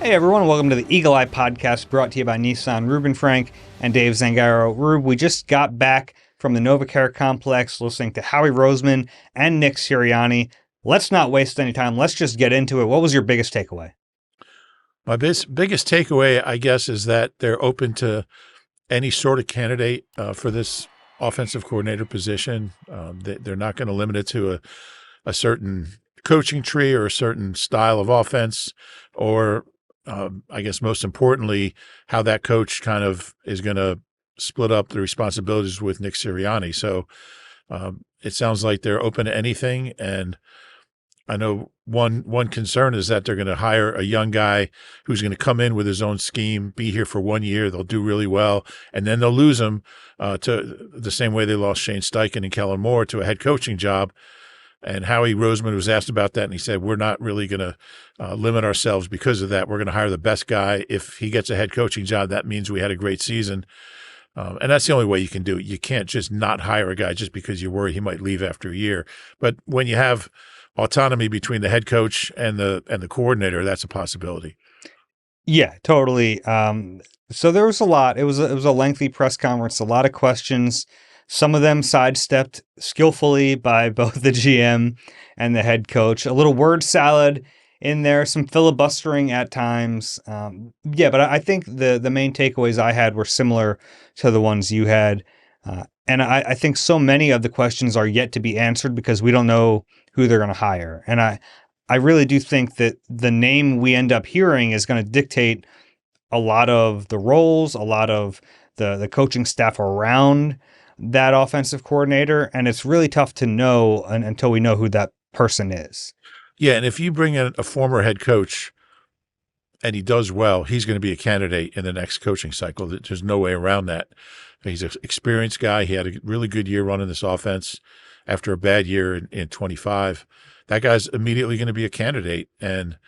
Hey everyone, welcome to the Eagle Eye Podcast brought to you by Nissan. Reuben Frank and Dave Zangaro. Rube, we just got back from the NovaCare Complex listening to Howie Roseman and Nick Sirianni. Let's not waste any time. Let's just get into it. What was your biggest takeaway? My biggest takeaway, I guess, is that they're open to any sort of candidate for this offensive coordinator position. They're not going to limit it to a certain coaching tree or a certain style of offense, or I guess most importantly, how that coach kind of is going to split up the responsibilities with Nick Sirianni. So it sounds like they're open to anything. And I know one concern is that they're going to hire a young guy who's going to come in with his own scheme, be here for 1 year, they'll do really well, and then they'll lose him to the same way they lost Shane Steichen and Kellen Moore to a head coaching job. And Howie Roseman was asked about that, and he said, we're not really going to limit ourselves because of that. We're going to hire the best guy. If he gets a head coaching job, that means we had a great season. And that's the only way you can do it. You can't just not hire a guy just because you're worried he might leave after a year. But when you have autonomy between the head coach and the coordinator, that's a possibility. Yeah, totally. So there was a lot. It was a lengthy press conference, a lot of questions. Some of them sidestepped skillfully by both the GM and the head coach. A little word salad in there, some filibustering at times. But I think the main takeaways I had were similar to the ones you had. And I think so many of the questions are yet to be answered because we don't know who they're going to hire. And I really do think that the name we end up hearing is going to dictate a lot of the roles, a lot of the coaching staff around that offensive coordinator. And it's really tough to know until we know who that person is. Yeah, and if you bring in a former head coach and he does well, he's going to be a candidate in the next coaching cycle. There's no way around that. He's an experienced guy. He had a really good year running this offense after a bad year in 25. That guy's immediately going to be a candidate, and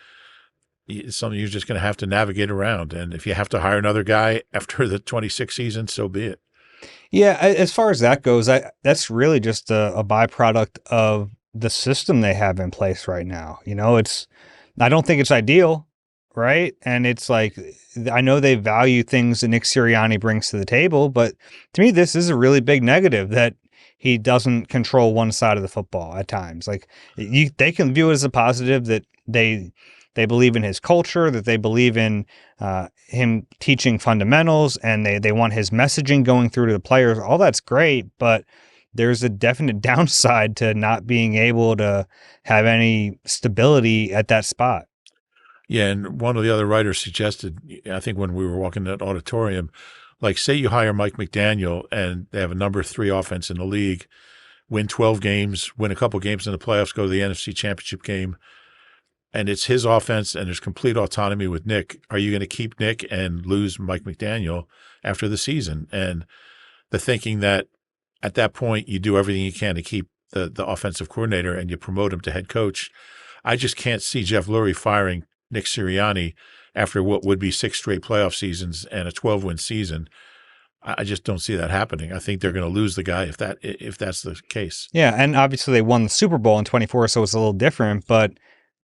it's something you're just going to have to navigate around. And if you have to hire another guy after the 26 season, so be it. Yeah, as far as that goes, that's really just a byproduct of the system they have in place right now. I don't think it's ideal, right? And it's like, I know they value things that Nick Sirianni brings to the table, but to me, this is a really big negative that he doesn't control one side of the football at times. Like they can view it as a positive that they believe in his culture, that they believe in him teaching fundamentals, and they want his messaging going through to the players. All that's great, but there's a definite downside to not being able to have any stability at that spot. Yeah, and one of the other writers suggested, I think when we were walking that auditorium, like say you hire Mike McDaniel and they have a number 3 offense in the league, win 12 games, win a couple games in the playoffs, go to the NFC Championship game, and it's his offense and there's complete autonomy with Nick. Are you going to keep Nick and lose Mike McDaniel after the season? And the thinking that at that point you do everything you can to keep the offensive coordinator and you promote him to head coach. I just can't see Jeff Lurie firing Nick Sirianni after what would be 6 straight playoff seasons and a 12-win season. I just don't see that happening. I think they're going to lose the guy if that's the case. Yeah, and obviously they won the Super Bowl in 24, so it's a little different, but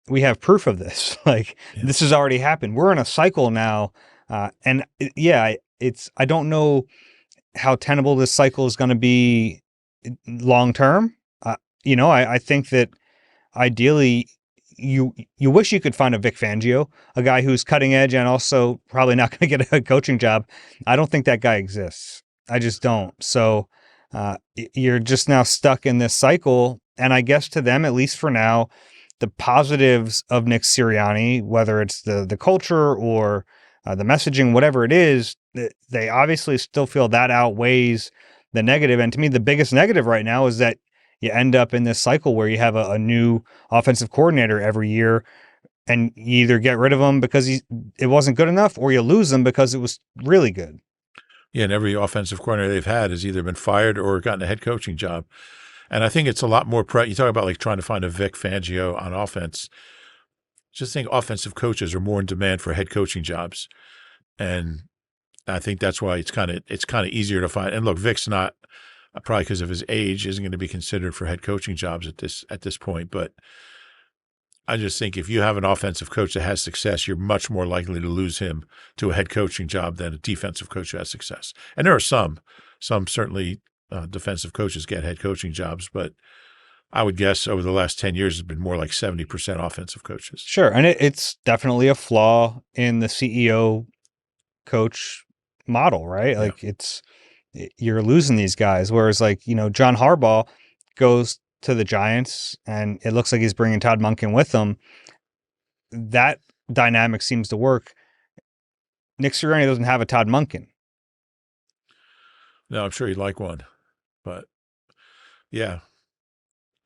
we have proof of this. This has already happened. We're in a cycle now. I don't know how tenable this cycle is going to be long term. I think that ideally you wish you could find a Vic Fangio, a guy who's cutting edge and also probably not going to get a coaching job. I don't think that guy exists. I just don't. So you're just now stuck in this cycle. And I guess to them, at least for now, the positives of Nick Sirianni, whether it's the culture or the messaging, whatever it is, they obviously still feel that outweighs the negative. And to me, the biggest negative right now is that you end up in this cycle where you have a new offensive coordinator every year, and you either get rid of him because it wasn't good enough, or you lose him because it was really good. Yeah, and every offensive coordinator they've had has either been fired or gotten a head coaching job. And I think it's a lot more you talk about like trying to find a Vic Fangio on offense. Just think offensive coaches are more in demand for head coaching jobs. And I think that's why it's kind of easier to find. And look, Vic's not probably because of his age isn't going to be considered for head coaching jobs at this point, but I just think if you have an offensive coach that has success, you're much more likely to lose him to a head coaching job than a defensive coach who has success. And there are some certainly defensive coaches get head coaching jobs, but I would guess over the last 10 years, it's been more like 70% offensive coaches. Sure. And it's definitely a flaw in the CEO coach model, right? Yeah. Like you're losing these guys. Whereas like, John Harbaugh goes to the Giants and it looks like he's bringing Todd Monken with him. That dynamic seems to work. Nick Sirianni doesn't have a Todd Monken. No, I'm sure he'd like one, but yeah.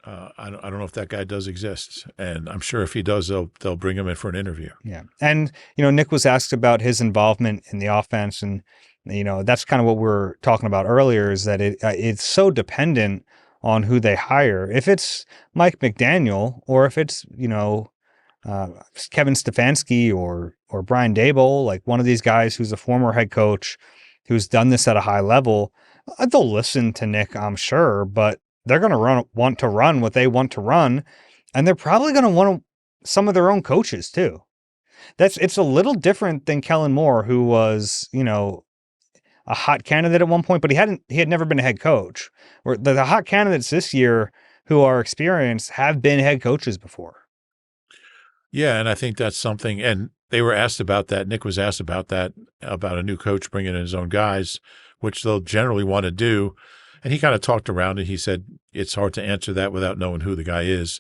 I don't know if that guy does exist, and I'm sure if he does, they'll bring him in for an interview. Yeah, and Nick was asked about his involvement in the offense, and that's kind of what we're talking about earlier. Is that it's so dependent on who they hire. If it's Mike McDaniel, or if it's Kevin Stefanski or Brian Daboll, like one of these guys who's a former head coach who's done this at a high level, they'll listen to Nick, I'm sure, but they're going to want to run what they want to run, and they're probably going to want some of their own coaches too. It's a little different than Kellen Moore, who was, a hot candidate at one point, but he had never been a head coach. Or the hot candidates this year who are experienced have been head coaches before. Yeah, and I think that's something, and they were asked about that. Nick was asked about that, about a new coach bringing in his own guys, which they'll generally want to do. And he kind of talked around it. He said it's hard to answer that without knowing who the guy is.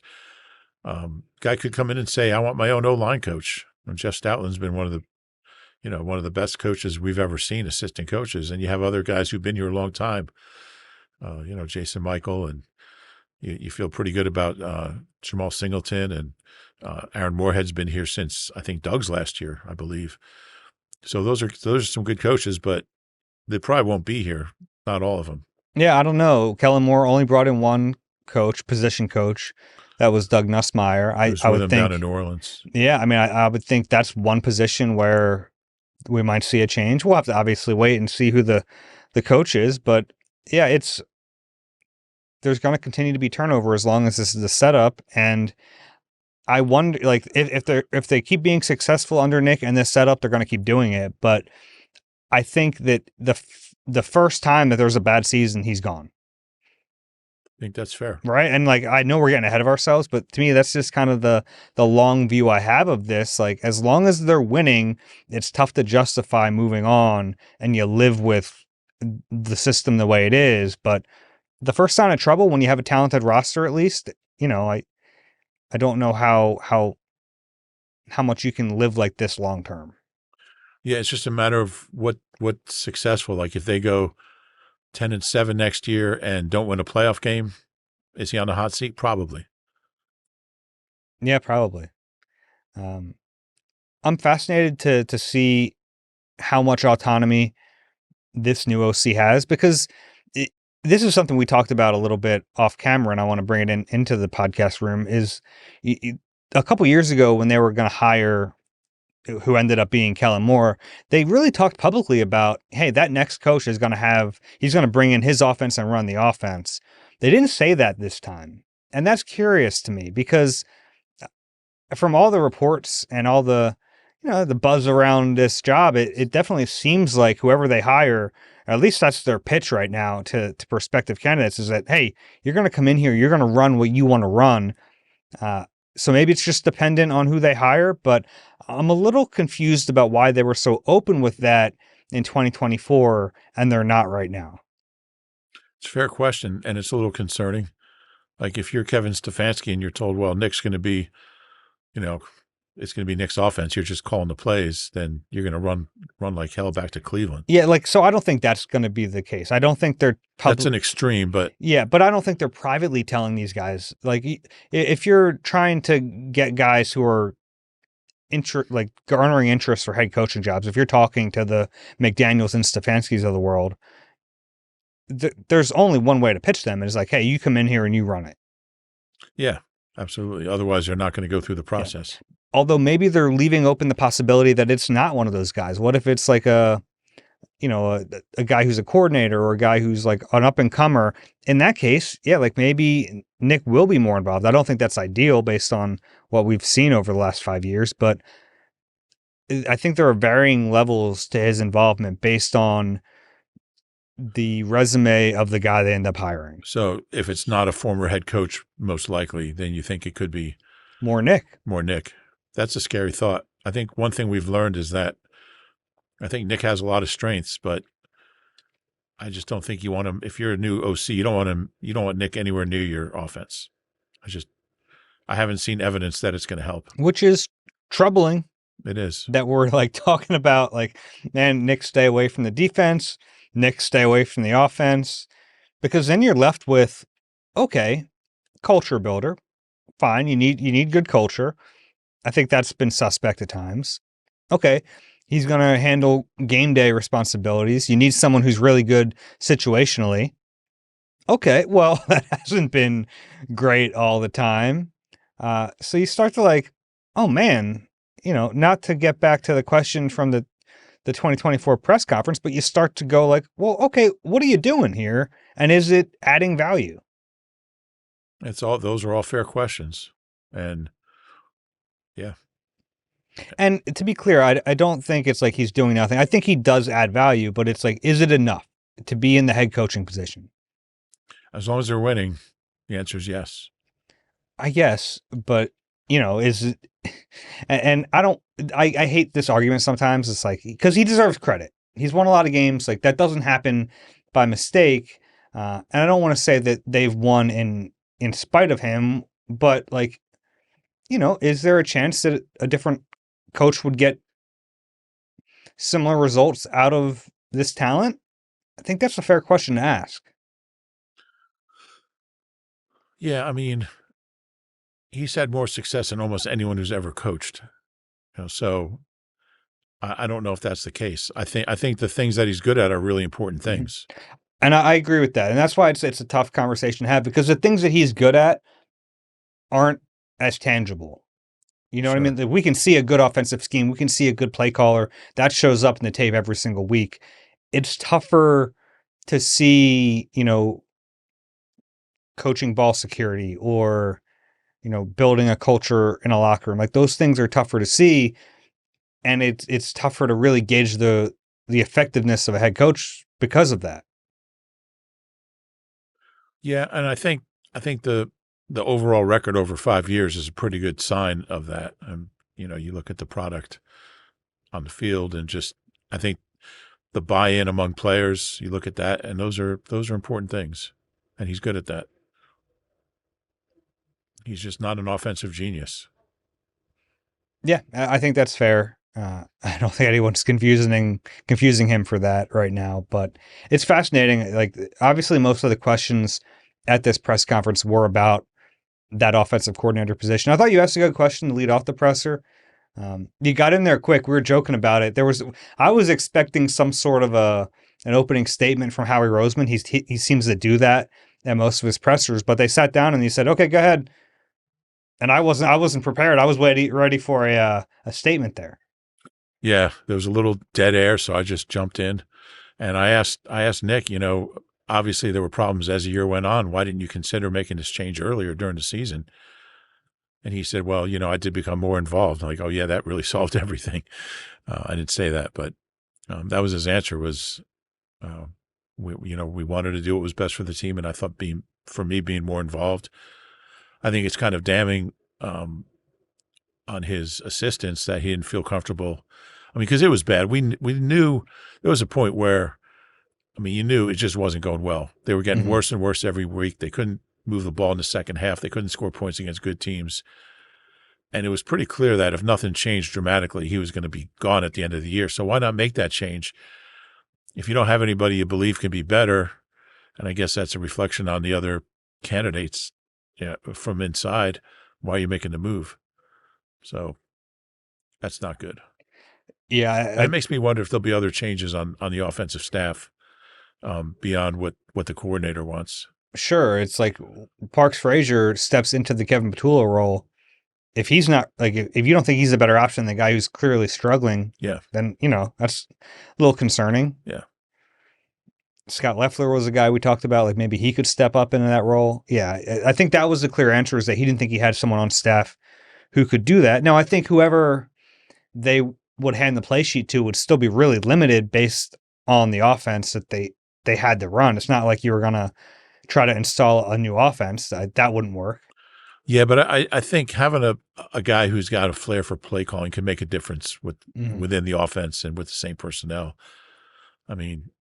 Guy could come in and say, "I want my own O-line coach." And Jeff Stoutland's been one of the best coaches we've ever seen, assistant coaches. And you have other guys who've been here a long time. Jason Michael, and you feel pretty good about Jamal Singleton, and Aaron Moorhead's been here since I think Doug's last year, I believe. So those are some good coaches, but they probably won't be here. Not all of them. Yeah, I don't know. Kellen Moore only brought in one position coach. That was Doug Nussmeier. I would think down in New Orleans. Yeah, I mean, I would think that's one position where we might see a change. We'll have to obviously wait and see who the coach is, but yeah, there's going to continue to be turnover as long as this is the setup. And I wonder, like, if they keep being successful under Nick and this setup, they're going to keep doing it. But I think that the first time that there's a bad season, he's gone. I think that's fair. Right. And like, I know we're getting ahead of ourselves, but to me, that's just kind of the long view I have of this. Like, as long as they're winning, it's tough to justify moving on, and you live with the system the way it is. But the first sign of trouble, when you have a talented roster, at least, I don't know how much you can live like this long term. Yeah, it's just a matter of what's successful. Like if they go 10-7 next year and don't win a playoff game, is he on the hot seat? Probably. Yeah, probably. I'm fascinated to see how much autonomy this new OC has, because this is something we talked about a little bit off camera, and I want to bring it into the podcast room. Is a couple years ago when they were going to hire who ended up being Kellen Moore, they really talked publicly about, hey, that next coach he's going to bring in his offense and run the offense. They didn't say that this time. And that's curious to me, because from all the reports and all the, the buzz around this job, it definitely seems like whoever they hire, at least that's their pitch right now to prospective candidates, is that, hey, you're going to come in here, you're going to run what you want to run. So maybe it's just dependent on who they hire, but I'm a little confused about why they were so open with that in 2024 and they're not right now. It's a fair question, and it's a little concerning. Like if you're Kevin Stefanski and you're told, well, Nick's going to be, it's going to be Nick's offense, you're just calling the plays, then you're going to run like hell back to Cleveland. Yeah, so I don't think that's going to be the case. I don't think they're that's an extreme, but yeah, but I don't think they're privately telling these guys. Like, if you're trying to get guys who are garnering interest for head coaching jobs, if you're talking to the McDaniels and Stefanskis of the world, there's only one way to pitch them. It's like, hey, you come in here and you run it. Yeah, absolutely. Otherwise, they're not going to go through the process. Yeah. Although maybe they're leaving open the possibility that it's not one of those guys. What if it's like a a guy who's a coordinator or a guy who's like an up and comer. In that case, yeah, like maybe Nick will be more involved. I don't think that's ideal based on what we've seen over the last 5 years, but I think there are varying levels to his involvement based on the resume of the guy they end up hiring. So if it's not a former head coach, most likely, then you think it could be More Nick. more Nick. That's a scary thought. I think one thing we've learned is that I think Nick has a lot of strengths, but I just don't think you want him. If you're a new OC, you don't want him. You don't want Nick anywhere near your offense. I haven't seen evidence that it's going to help. Which is troubling. It is. That we're like talking about, like, man, Nick, stay away from the defense. Nick, stay away from the offense. Because then you're left with, okay, culture builder. Fine, you need good culture. I think that's been suspect at times. Okay, he's going to handle game day responsibilities. You need someone who's really good situationally. Okay, well, that hasn't been great all the time. So you start to like, oh man, not to get back to the question from the 2024 press conference, but you start to go like, well, okay, what are you doing here? And is it adding value? Those are all fair questions. And yeah. And to be clear, I don't think it's like he's doing nothing. I think he does add value, but it's like, is it enough to be in the head coaching position? As long as they're winning, the answer is yes. I guess, but is it, and I hate this argument sometimes. It's like, because he deserves credit. He's won a lot of games. Like, that doesn't happen by mistake. And I don't want to say that they've won in spite of him, but like, is there a chance that a different coach would get similar results out of this talent? I think that's a fair question to ask. Yeah, I mean, he's had more success than almost anyone who's ever coached. So I don't know if that's the case. I think the things that he's good at are really important things. And I agree with that. And that's why it's a tough conversation to have, because the things that he's good at aren't as tangible. You know what I mean? Like, we can see a good offensive scheme. We can see a good play caller. That shows up in the tape every single week. It's tougher to see, coaching ball security or, building a culture in a locker room. Like, those things are tougher to see. And it's tougher to really gauge the effectiveness of a head coach because of that. Yeah, and I think the overall record over 5 years is a pretty good sign of that. You look at the product on the field, and just I think the buy-in among players. You look at that, and those are important things, and he's good at that. He's just not an offensive genius. Yeah, I think that's fair. I don't think anyone's confusing him for that right now, but it's fascinating. Like, obviously, most of the questions at this press conference were about that offensive coordinator position. I thought you asked a good question to lead off the presser. You got in there quick. We were joking about it. I was expecting some sort of an opening statement from Howie Roseman. He seems to do that at most of his pressers, but they sat down and he said, "Okay, go ahead." And I wasn't prepared. I was ready for a statement there. Yeah, there was a little dead air, so I just jumped in, and I asked Nick. Obviously there were problems as the year went on. Why didn't you consider making this change earlier during the season? And he said, "Well, I did become more involved." I'm like, "Oh yeah, that really solved everything." I didn't say that, but that was his answer. Was we wanted to do what was best for the team, and I thought being more involved. I think it's kind of damning on his assistants that he didn't feel comfortable. I mean, because it was bad. We knew there was a point where, you knew it just wasn't going well. They were getting worse and worse every week. They couldn't move the ball in the second half. They couldn't score points against good teams. And it was pretty clear that if nothing changed dramatically, he was going to be gone at the end of the year. So why not make that change? If you don't have anybody you believe can be better, and I guess that's a reflection on the other candidates from inside, why are you making the move? So that's not good. Yeah. It makes me wonder if there'll be other changes on the offensive staff beyond what the coordinator wants. Sure. It's like Parks Frazier steps into the Kevin Patullo role. if he's not like if you don't think he's a better option than the guy who's clearly struggling, Yeah. then that's a little concerning. Yeah. Scott Leffler was a guy we talked about, like maybe he could step up into that role. Yeah, I think that was the clear answer, is that he didn't think he had someone on staff who could do that. Now, I think whoever they would hand the play sheet to would still be really limited based on the offense that they had to run. It's not like you were going to try to install a new offense. That wouldn't work. Yeah, but I think having a guy who's got a flair for play calling can make a difference within the offense and with the same personnel. I mean,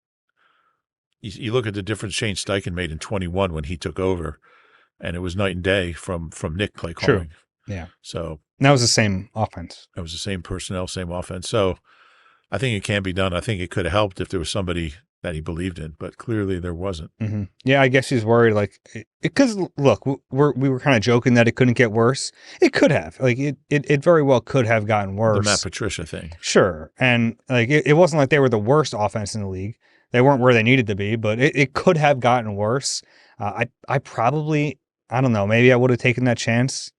you look at the difference Shane Steichen made in 21 when he took over, and it was night and day from Nick play calling. True. Yeah. So that was the same offense. It was the same personnel, same offense. So I think it can be done. I think it could have helped if there was somebody that he believed in, but clearly there wasn't. Mm-hmm. Yeah, I guess he's worried, like, because look, we were kind of joking that it couldn't get worse. It could have, like, it very well could have gotten worse. The Matt Patricia thing, sure, and like it wasn't like they were the worst offense in the league. They weren't where they needed to be, but it could have gotten worse. I probably, I don't know, maybe I would have taken that chance.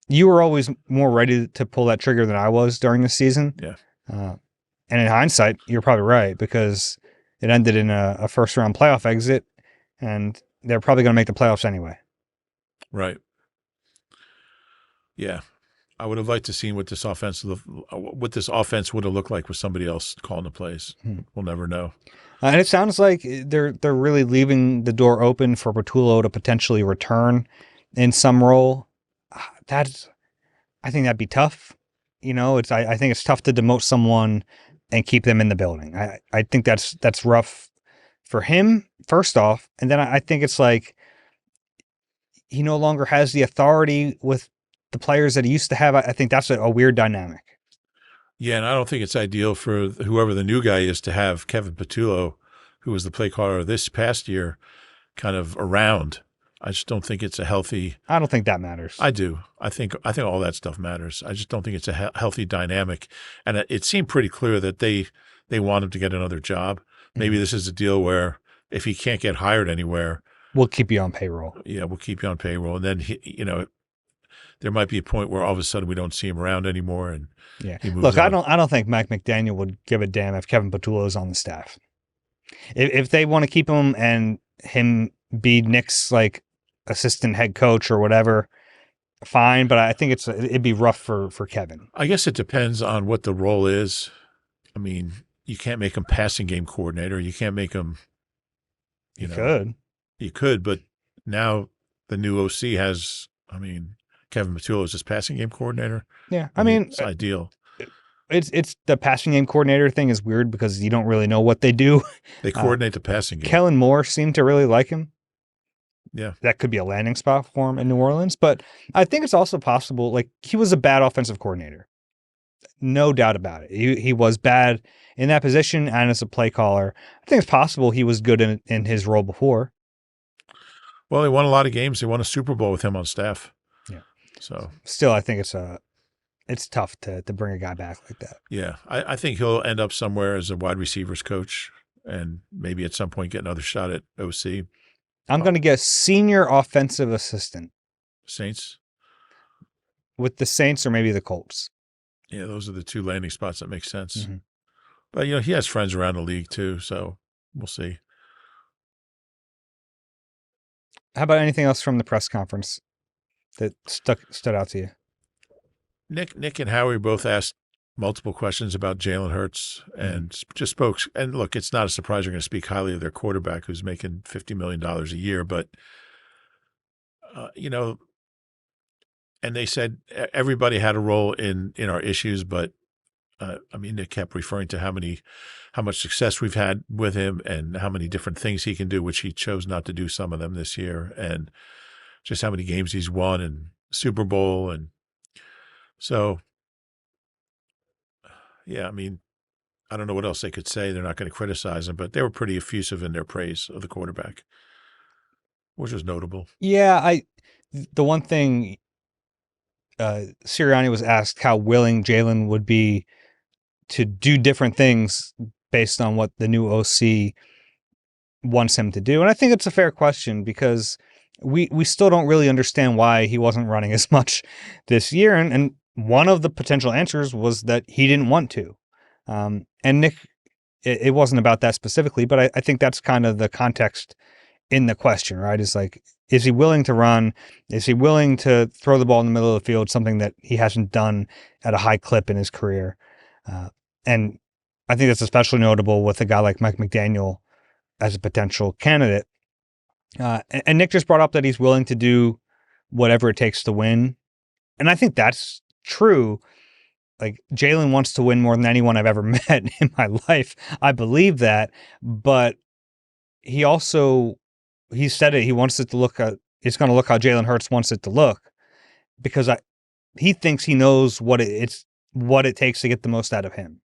You were always more ready to pull that trigger than I was during the season. Yeah, and in hindsight, you're probably right, because it ended in a first-round playoff exit, and they're probably going to make the playoffs anyway. Right. Yeah. I would have liked to see what this offense would have looked like with somebody else calling the plays. We'll never know. And it sounds like they're really leaving the door open for Patullo to potentially return in some role. I think that'd be tough. I think it's tough to demote someone and keep them in the building. I think that's rough for him, first off. And then I think it's like he no longer has the authority with the players that he used to have. I think that's a weird dynamic. Yeah, and I don't think it's ideal for whoever the new guy is to have Kevin Patullo, who was the play caller this past year, kind of around. I just don't think it's a healthy. I don't think that matters. I do. I think all that stuff matters. I just don't think it's a healthy dynamic. And it seemed pretty clear that they want him to get another job. Maybe this is a deal where if he can't get hired anywhere, we'll keep you on payroll. Yeah, we'll keep you on payroll, and then there might be a point where all of a sudden we don't see him around anymore, and he moves Look, on. I don't think Mike McDaniel would give a damn if Kevin Patullo is on the staff. If they want to keep him and him be Nick's like assistant head coach or whatever, fine. But I think it'd be rough for Kevin. I guess it depends on what the role is. I mean, you can't make him passing game coordinator. You can't make him. You could, but now the new OC has. I mean, Kevin Patullo is his passing game coordinator. Yeah, I mean, it's ideal. It's the passing game coordinator thing is weird because you don't really know what they do. They coordinate the passing game. Kellen Moore seemed to really like him. Yeah. That could be a landing spot for him in New Orleans. But I think it's also possible, like, he was a bad offensive coordinator. No doubt about it. He was bad in that position and as a play caller. I think it's possible he was good in his role before. Well, they won a lot of games. They won a Super Bowl with him on staff. Yeah. So still, I think it's tough to bring a guy back like that. Yeah. I think he'll end up somewhere as a wide receivers coach and maybe at some point get another shot at OC. I'm going to get senior offensive assistant. Saints? With the Saints or maybe the Colts. Yeah, those are the two landing spots that make sense. Mm-hmm. But, he has friends around the league too, so we'll see. How about anything else from the press conference that stood out to you? Nick and Howie both asked multiple questions about Jalen Hurts and just spoke. And look, it's not a surprise you're going to speak highly of their quarterback who's making $50 million a year. But, and they said everybody had a role in our issues. But, Nick kept referring to how much success we've had with him and how many different things he can do, which he chose not to do some of them this year. And just how many games he's won and Super Bowl. And so, yeah, I don't know what else they could say. They're not going to criticize him, but they were pretty effusive in their praise of the quarterback, which was notable. Yeah, the one thing Sirianni was asked how willing Jalen would be to do different things based on what the new OC wants him to do. And I think it's a fair question because we still don't really understand why he wasn't running as much this year. And one of the potential answers was that he didn't want to. And Nick, it wasn't about that specifically, but I think that's kind of the context in the question, right? Is like, is he willing to run? Is he willing to throw the ball in the middle of the field, something that he hasn't done at a high clip in his career? And I think that's especially notable with a guy like Mike McDaniel as a potential candidate. And Nick just brought up that he's willing to do whatever it takes to win. And I think that's true. Like, Jalen wants to win more than anyone I've ever met in my life. I believe that. But he said it. He wants it to look it's going to look how Jalen Hurts wants it to look, because he thinks he knows what it takes to get the most out of him.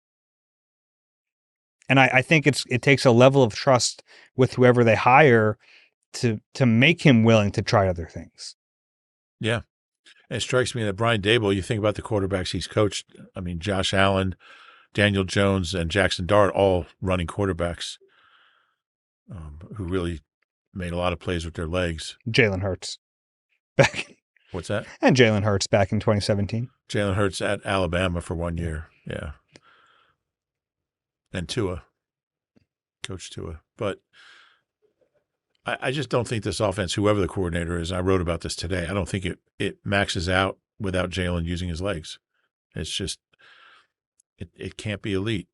And I think it takes a level of trust with whoever they hire to make him willing to try other things. Yeah. And it strikes me that Brian Daboll, you think about the quarterbacks he's coached. I mean, Josh Allen, Daniel Jones, and Jackson Dart, all running quarterbacks who really made a lot of plays with their legs. Jalen Hurts. What's that? And Jalen Hurts back in 2017. Jalen Hurts at Alabama for 1 year. Yeah. And Tua. Coach Tua. But I just don't think this offense, whoever the coordinator is, I wrote about this today, I don't think it maxes out without Jalen using his legs. It's just, it can't be elite.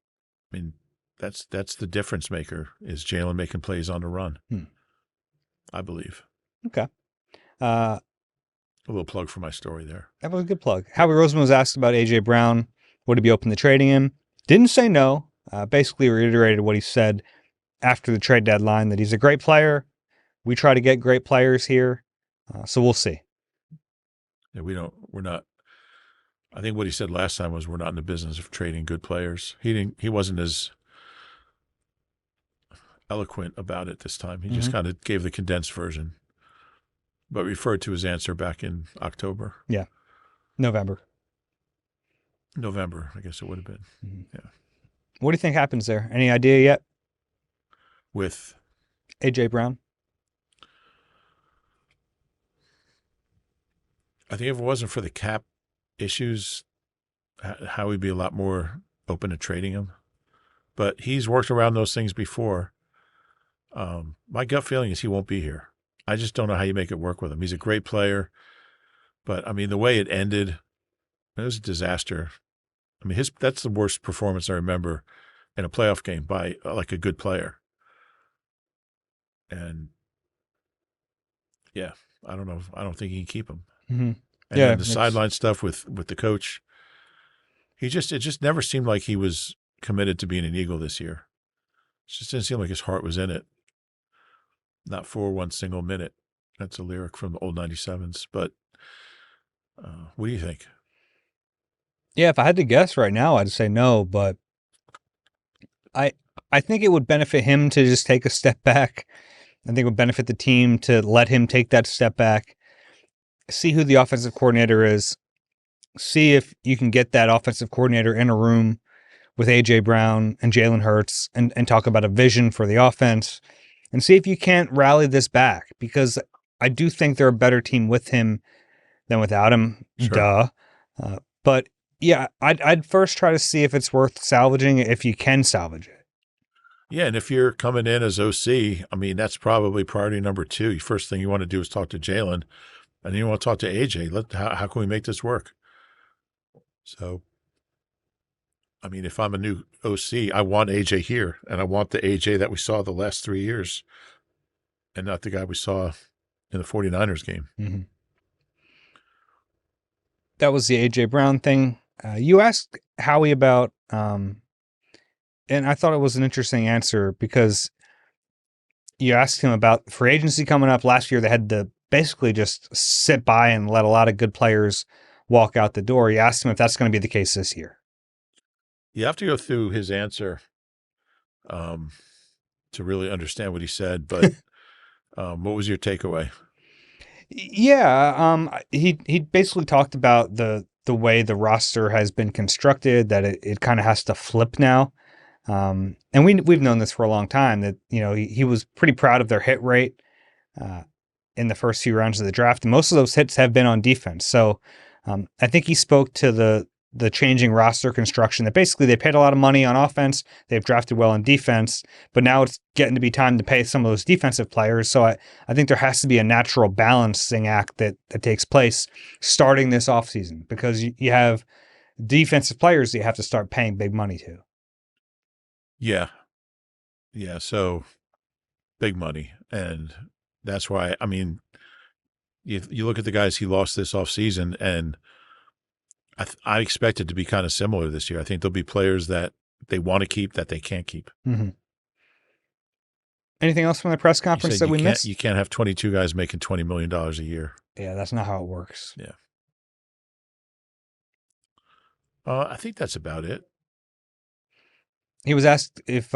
I mean, that's the difference maker, is Jalen making plays on the run. I believe. Okay. A little plug for my story there. That was a good plug. Howie Roseman was asked about A.J. Brown. Would he be open to trading him? Didn't say no. Basically reiterated what he said after the trade deadline, that he's a great player. We try to get great players here. So we'll see. Yeah, we're not. I think what he said last time was, we're not in the business of trading good players. He wasn't as eloquent about it this time. He just kind of gave the condensed version, but referred to his answer back in October. Yeah. November, I guess it would have been. Yeah. What do you think happens there? Any idea yet? With A.J. Brown? I think if it wasn't for the cap issues, Howie would be a lot more open to trading him. But he's worked around those things before. My gut feeling is he won't be here. I just don't know how you make it work with him. He's a great player. But, I mean, the way it ended, it was a disaster. I mean, that's the worst performance I remember in a playoff game by, like, a good player. And, yeah, I don't know. I don't think he can keep him. And then the sideline stuff with the coach, it just never seemed like he was committed to being an Eagle this year. It just didn't seem like his heart was in it. Not for one single minute. That's a lyric from the old 97s. But what do you think? Yeah, if I had to guess right now, I'd say no. But I think it would benefit him to just take a step back. I think it would benefit the team to let him take that step back. See who the offensive coordinator is. See if you can get that offensive coordinator in a room with A.J. Brown and Jalen Hurts and talk about a vision for the offense, and see if you can't rally this back, because I do think they're a better team with him than without him. Sure. Duh. But yeah, I'd first try to see if it's worth salvaging, if you can salvage it. Yeah, and if you're coming in as OC, I mean, that's probably priority number 2. First thing you want to do is talk to Jalen. And then you want to talk to AJ. How can we make this work? So, I mean, if I'm a new OC, I want AJ here, and I want the AJ that we saw the last 3 years, and not the guy we saw in the 49ers game. That was the AJ Brown thing. You asked Howie about, and I thought it was an interesting answer, because you asked him about free agency coming up. Last year, they had to basically just sit by and let a lot of good players walk out the door. You asked him if that's going to be the case this year. You have to go through his answer to really understand what he said. But what was your takeaway? Yeah, he basically talked about the way the roster has been constructed, that it kind of has to flip now. And we've known this for a long time, that, you know, he was pretty proud of their hit rate. in the first few rounds of the draft. And most of those hits have been on defense. So I think he spoke to the changing roster construction that basically they paid a lot of money on offense. They've drafted well on defense, but now it's getting to be time to pay some of those defensive players. So I think there has to be a natural balancing act that takes place starting this offseason, because you have defensive players that you have to start paying big money to. Yeah. Yeah. So big money. And that's why, I mean, you look at the guys he lost this offseason, and I expect it to be kind of similar this year. I think there'll be players that they want to keep that they can't keep. Mm-hmm. Anything else from the press conference that we missed? You can't have 22 guys making $20 million a year. Yeah, that's not how it works. Yeah. I think that's about it. He was asked if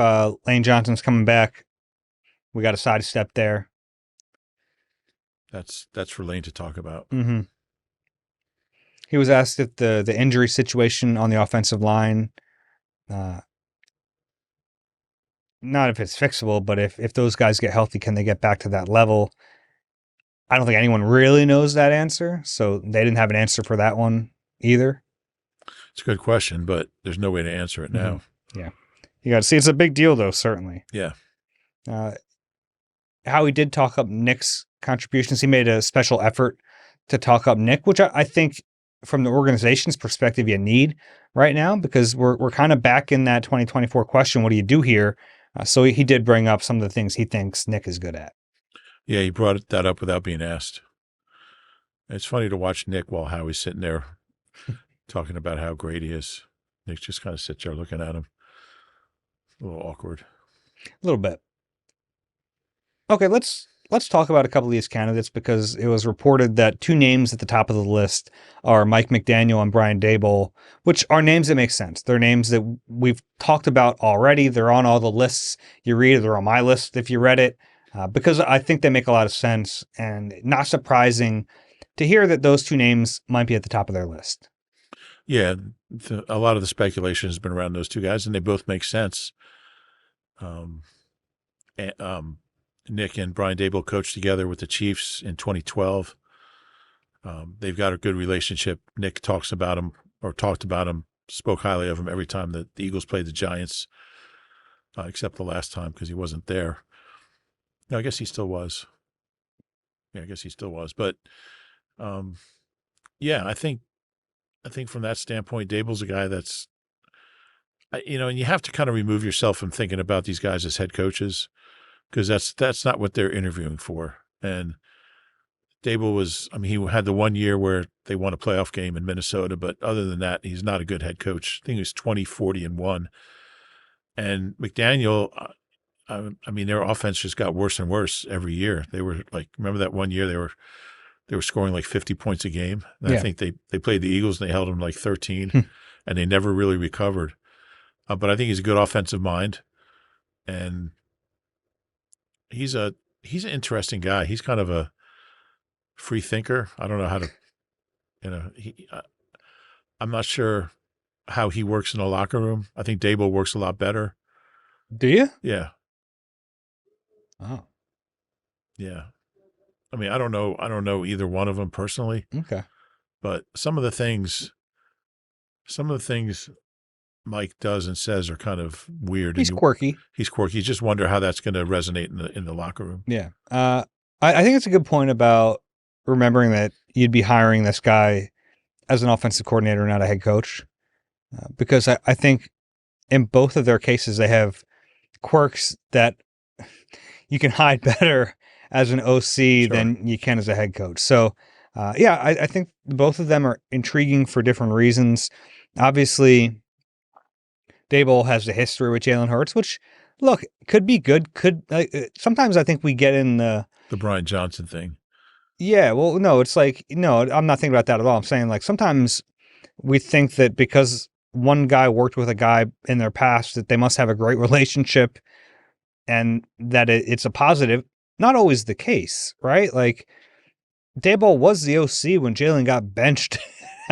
Lane Johnson's coming back. We got a sidestep there. That's for Lane to talk about. Mm-hmm. He was asked if the injury situation on the offensive line, not if it's fixable, but if those guys get healthy, can they get back to that level? I don't think anyone really knows that answer, so they didn't have an answer for that one either. It's a good question, but there's no way to answer it now. Mm-hmm. Yeah. You got to see, it's a big deal, though, certainly. Yeah. Howie did talk up Nick's contributions. He made a special effort to talk up Nick, which I think from the organization's perspective you need right now, because we're kind of back in that 2024 question, what do you do here? So he did bring up some of the things he thinks Nick is good at. Yeah, he brought that up without being asked. It's funny to watch Nick while Howie's sitting there talking about how great he is. Nick just kind of sits there looking at him. A little awkward. A little bit. Okay, let's talk about a couple of these candidates, because it was reported that two names at the top of the list are Mike McDaniel and Brian Daboll, which are names that make sense. They're names that we've talked about already. They're on all the lists you read. They're on my list if you read it, because I think they make a lot of sense, and not surprising to hear that those two names might be at the top of their list. Yeah, a lot of the speculation has been around those two guys, and they both make sense. Nick and Brian Daboll coached together with the Chiefs in 2012. They've got a good relationship. Nick talked about him, spoke highly of him every time that the Eagles played the Giants, except the last time because he wasn't there. No, I guess he still was. Yeah, I guess he still was. But, yeah, I think from that standpoint, Daboll's a guy that's, and you have to kind of remove yourself from thinking about these guys as head coaches, because that's not what they're interviewing for. And Daboll he had the 1 year where they won a playoff game in Minnesota, but other than that, he's not a good head coach. I think he was 20, 40, and 1. And McDaniel, their offense just got worse and worse every year. They were remember that 1 year they were scoring like 50 points a game. And I think they played the Eagles and they held them like 13, and they never really recovered. But I think he's a good offensive mind, and he's an interesting guy. He's kind of a free thinker. I don't know how to, I'm not sure how he works in the locker room. I think Daboll works a lot better. Do you? Yeah. Oh. Yeah. I don't know either one of them personally. Okay. But some of the things Mike does and says are kind of weird. He's quirky. He's quirky. You just wonder how that's going to resonate in the locker room. Yeah. I think it's a good point about remembering that you'd be hiring this guy as an offensive coordinator, not a head coach, because I think in both of their cases, they have quirks that you can hide better as an OC than you can as a head coach. So, I think both of them are intriguing for different reasons. Obviously, Daboll has the history with Jalen Hurts, which, look, could be good. Sometimes I think we get in the Brian Johnson thing. Yeah, well, no, it's no, I'm not thinking about that at all. I'm saying sometimes we think that because one guy worked with a guy in their past that they must have a great relationship and that it's a positive. Not always the case, right? Daboll was the OC when Jalen got benched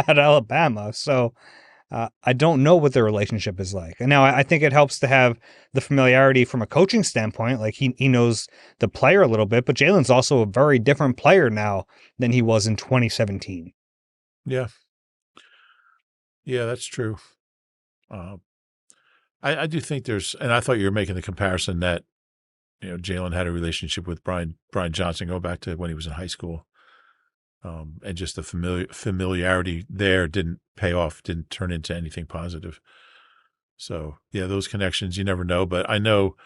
at Alabama. So I don't know what their relationship is like. And now I think it helps to have the familiarity from a coaching standpoint. Like he knows the player a little bit, but Jalen's also a very different player now than he was in 2017. Yeah. Yeah, that's true. Uh, I do think and I thought you were making the comparison that, Jalen had a relationship with Brian Johnson go back to when he was in high school. And just the familiarity there didn't pay off, didn't turn into anything positive. So yeah, those connections, you never know. But I know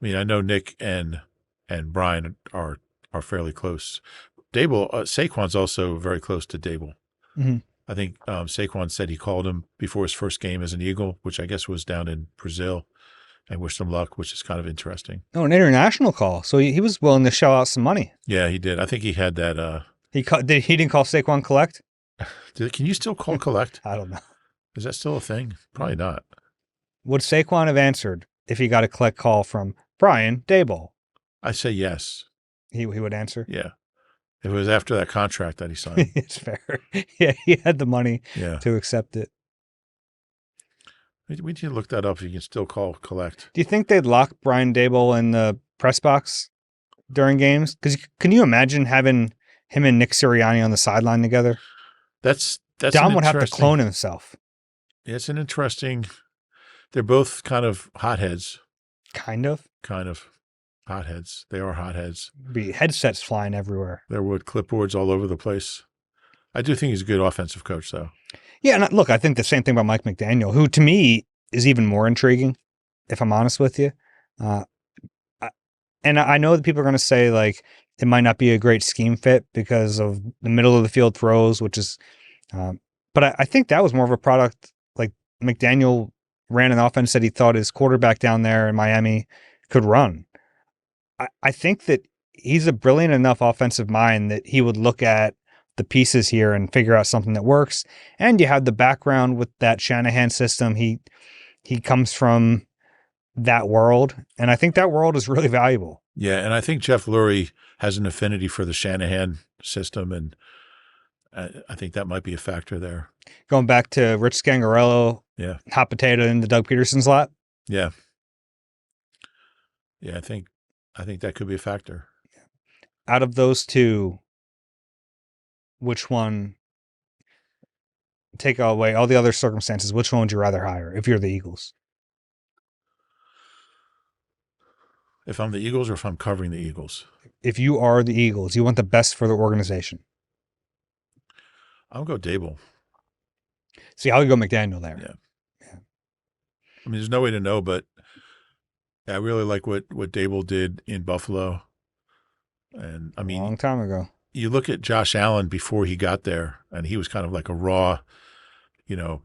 Nick and Brian are fairly close. Saquon's also very close to Dable. Mm-hmm. I think Saquon said he called him before his first game as an Eagle, which I guess was down in Brazil, and wished him luck, which is kind of interesting. Oh, an international call. So he was willing to shell out some money. Yeah, he did. I think he had that. He didn't call Saquon collect? Can you still call collect? I don't know. Is that still a thing? Probably not. Would Saquon have answered if he got a collect call from Brian Daboll? I say yes. He would answer? Yeah. If it was after that contract that he signed. It's fair. Yeah, he had the money Yeah. to accept it. We need to look that up if you can still call collect. Do you think they'd lock Brian Daboll in the press box during games? Because can you imagine having him and Nick Sirianni on the sideline together? That's Dom would have to clone himself. Yeah, it's an interesting. They're both kind of hotheads. Kind of Hotheads. They are hotheads. Be headsets flying everywhere. There were clipboards all over the place. I do think he's a good offensive coach, though. Yeah, and look, I think the same thing about Mike McDaniel, who to me is even more intriguing, if I'm honest with you. And I know that people are going to say like it might not be a great scheme fit because of the middle of the field throws, which is, but I think that was more of a product. Like McDaniel ran an offense that he thought his quarterback down there in Miami could run. I think that he's a brilliant enough offensive mind that he would look at the pieces here and figure out something that works. And you have the background with that Shanahan system. He comes from that world, and I think that world is really valuable. Yeah, and I think Jeff Lurie has an affinity for the Shanahan system, and I think that might be a factor there. Going back to Rich Zangaro, yeah, hot potato into Doug Peterson's lap. Yeah, I think that could be a factor. Out of those two, which one, take away all the other circumstances, which one would you rather hire if you're the Eagles? If I'm the Eagles or if I'm covering the Eagles? If you are the Eagles, you want the best for the organization. I'll go Daboll. See, I'll go McDaniel there. Yeah. I mean, there's no way to know, but I really like what Daboll did in Buffalo. And I mean, a long time ago. You look at Josh Allen before he got there, and he was kind of like a raw,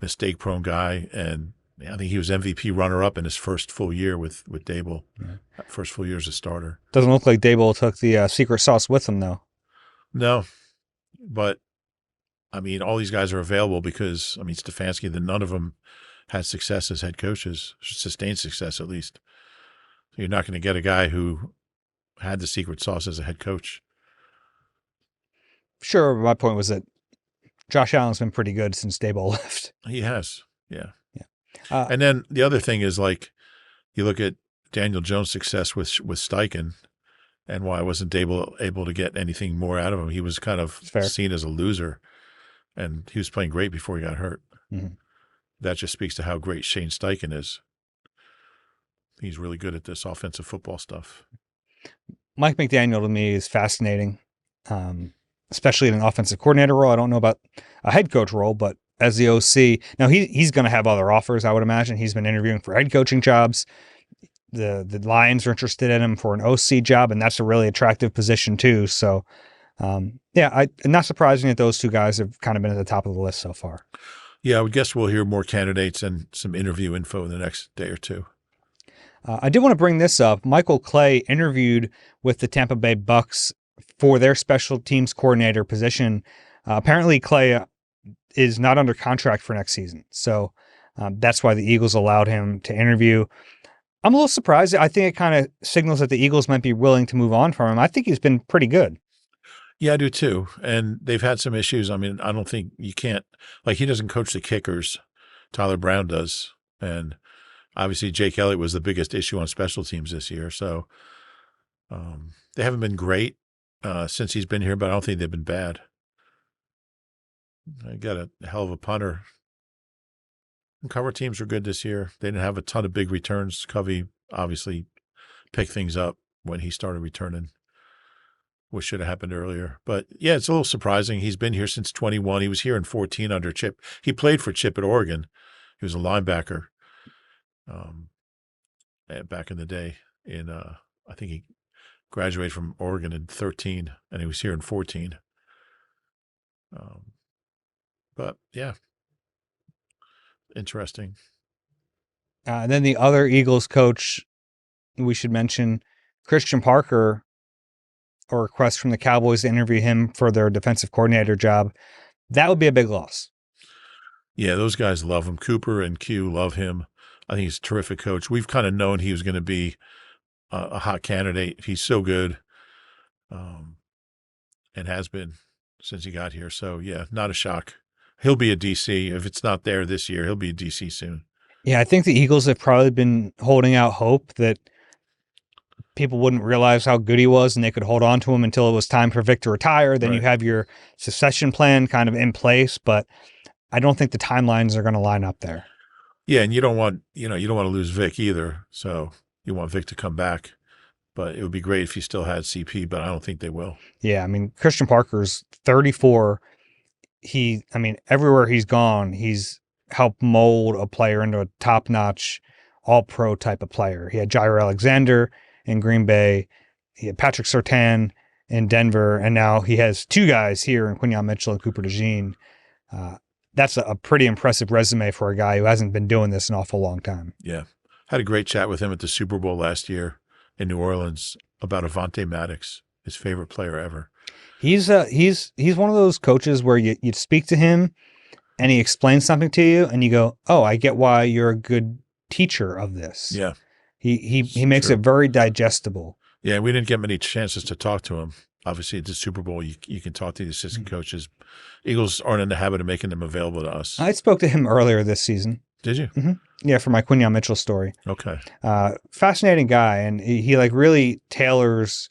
mistake-prone guy. And I think he was MVP runner-up in his first full year with Daboll. Yeah. First full year as a starter. Doesn't look like Daboll took the secret sauce with him, though. No, but I mean, all these guys are available because Stefanski. None of them had success as head coaches, sustained success at least. So you're not going to get a guy who had the secret sauce as a head coach. Sure, my point was that Josh Allen's been pretty good since Daboll left. He has, yeah. And then the other thing is, like, you look at Daniel Jones' success with Steichen, and why wasn't Daboll able to get anything more out of him? He was kind of seen as a loser, and he was playing great before he got hurt. Mm-hmm. That just speaks to how great Shane Steichen is. He's really good at this offensive football stuff. Mike McDaniel to me is fascinating, especially in an offensive coordinator role. I don't know about a head coach role, but as the OC, now he's going to have other offers, I would imagine. He's been interviewing for head coaching jobs. The Lions are interested in him for an OC job, and that's a really attractive position too. So, not surprising that those two guys have kind of been at the top of the list so far. Yeah, I would guess we'll hear more candidates and some interview info in the next day or two. I did want to bring this up. Michael Clay interviewed with the Tampa Bay Bucks for their special teams coordinator position. Apparently, Clay is not under contract for next season. So that's why the Eagles allowed him to interview. I'm a little surprised. I think it kind of signals that the Eagles might be willing to move on from him. I think he's been pretty good. Yeah, I do too. And they've had some issues. I mean, I don't think you can't, like, he doesn't coach the kickers. Tyler Brown does. And obviously Jake Elliott was the biggest issue on special teams this year. So they haven't been great since he's been here, but I don't think they've been bad. I got a hell of a punter. And cover teams were good this year. They didn't have a ton of big returns. Covey obviously picked things up when he started returning, which should have happened earlier. But yeah, it's a little surprising. He's been here since 21. He was here in 14 under Chip. He played for Chip at Oregon. He was a linebacker back in the day. I think he graduated from Oregon in 13, and he was here in 14. But yeah, interesting. And then the other Eagles coach we should mention, Christian Parker, a request from the Cowboys to interview him for their defensive coordinator job. That would be a big loss. Yeah, those guys love him. Cooper and Q love him. I think he's a terrific coach. We've kind of known he was going to be a hot candidate. He's so good and has been since he got here. So, yeah, not a shock. He'll be a DC. If it's not there this year, he'll be a DC soon. Yeah, I think the Eagles have probably been holding out hope that people wouldn't realize how good he was and they could hold on to him until it was time for Vic to retire. Then you have your succession plan kind of in place, but I don't think the timelines are going to line up there. Yeah, and you don't want to lose Vic either. So you want Vic to come back. But it would be great if he still had CP, but I don't think they will. Yeah, I mean, Christian Parker's 34. Everywhere he's gone, he's helped mold a player into a top-notch, all-pro type of player. He had Jair Alexander in Green Bay. He had Patrick Surtain in Denver. And now he has two guys here in Quinyon Mitchell and Cooper DeJean. That's a pretty impressive resume for a guy who hasn't been doing this an awful long time. Yeah. Had a great chat with him at the Super Bowl last year in New Orleans about Avonte Maddox, his favorite player ever. He's one of those coaches where you speak to him and he explains something to you and you go, oh, I get why you're a good teacher of this. Yeah. He makes it very digestible. Yeah, we didn't get many chances to talk to him. Obviously, at the Super Bowl, you can talk to the assistant coaches. Eagles aren't in the habit of making them available to us. I spoke to him earlier this season. Did you? Mm-hmm. Yeah, for my Quinyon Mitchell story. Okay. Fascinating guy, and he really tailors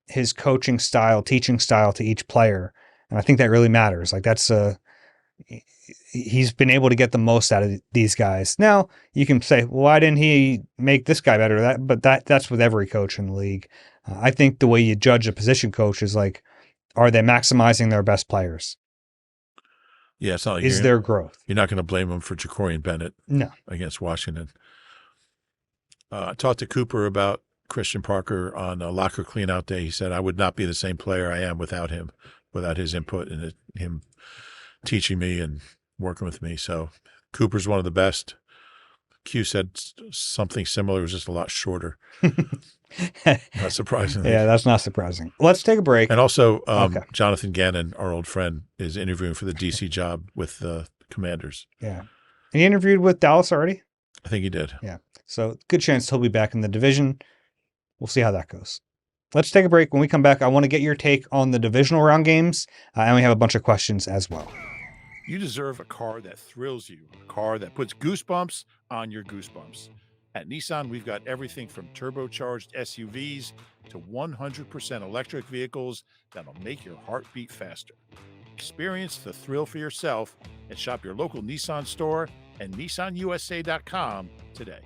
his coaching style, teaching style to each player, and I think that really matters. Like he's been able to get the most out of these guys. Now you can say, well, why didn't he make this guy better? But that's with every coach in the league. I think the way you judge a position coach is like, are they maximizing their best players? Yeah, it's not like is there growth? You're not going to blame him for Jacorian Bennett against Washington. I talked to Cooper about Christian Parker on a locker cleanout day. He said, I would not be the same player I am without him, without his input and him teaching me and working with me. So Cooper's one of the best. Q said something similar. It was just a lot shorter. Not surprisingly. Yeah, that's not surprising. Let's take a break. And also, Jonathan Gannon, our old friend, is interviewing for the DC job with the Commanders. Yeah. And he interviewed with Dallas already? I think he did. Yeah. So good chance he'll be back in the division. We'll see how that goes. Let's take a break. When we come back, I want to get your take on the divisional round games, and we have a bunch of questions as well. You deserve a car that thrills you, a car that puts goosebumps on your goosebumps. At Nissan, we've got everything from turbocharged SUVs to 100% electric vehicles that'll make your heart beat faster. Experience the thrill for yourself and shop your local Nissan store and nissanusa.com today.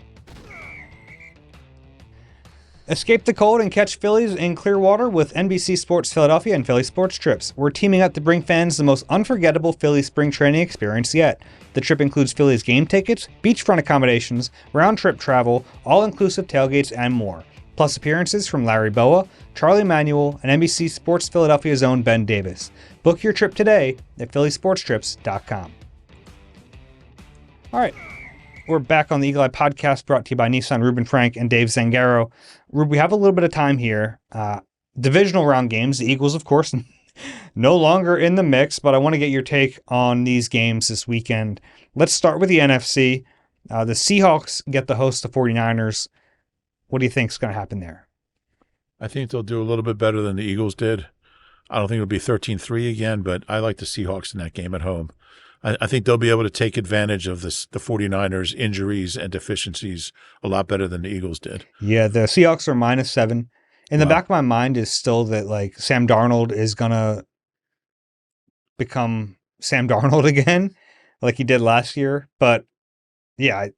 Escape the cold and catch Phillies in Clearwater with NBC Sports Philadelphia and Philly Sports Trips. We're teaming up to bring fans the most unforgettable Phillies spring training experience yet. The trip includes Phillies game tickets, beachfront accommodations, round-trip travel, all-inclusive tailgates, and more. Plus appearances from Larry Boa, Charlie Manuel, and NBC Sports Philadelphia's own Ben Davis. Book your trip today at phillysportstrips.com. All right. We're back on the Eagle Eye Podcast, brought to you by Nissan, Reuben Frank, and Dave Zangaro. Rube, we have a little bit of time here. Divisional round games, the Eagles, of course, no longer in the mix, but I want to get your take on these games this weekend. Let's start with the NFC. The Seahawks get the host, the 49ers. What do you think is going to happen there? I think they'll do a little bit better than the Eagles did. I don't think it'll be 13-3 again, but I like the Seahawks in that game at home. I think they'll be able to take advantage of the 49ers' injuries and deficiencies a lot better than the Eagles did. Yeah, the Seahawks are -7. In the Wow. back of my mind is still that like Sam Darnold is gonna become Sam Darnold again, like he did last year. But yeah, I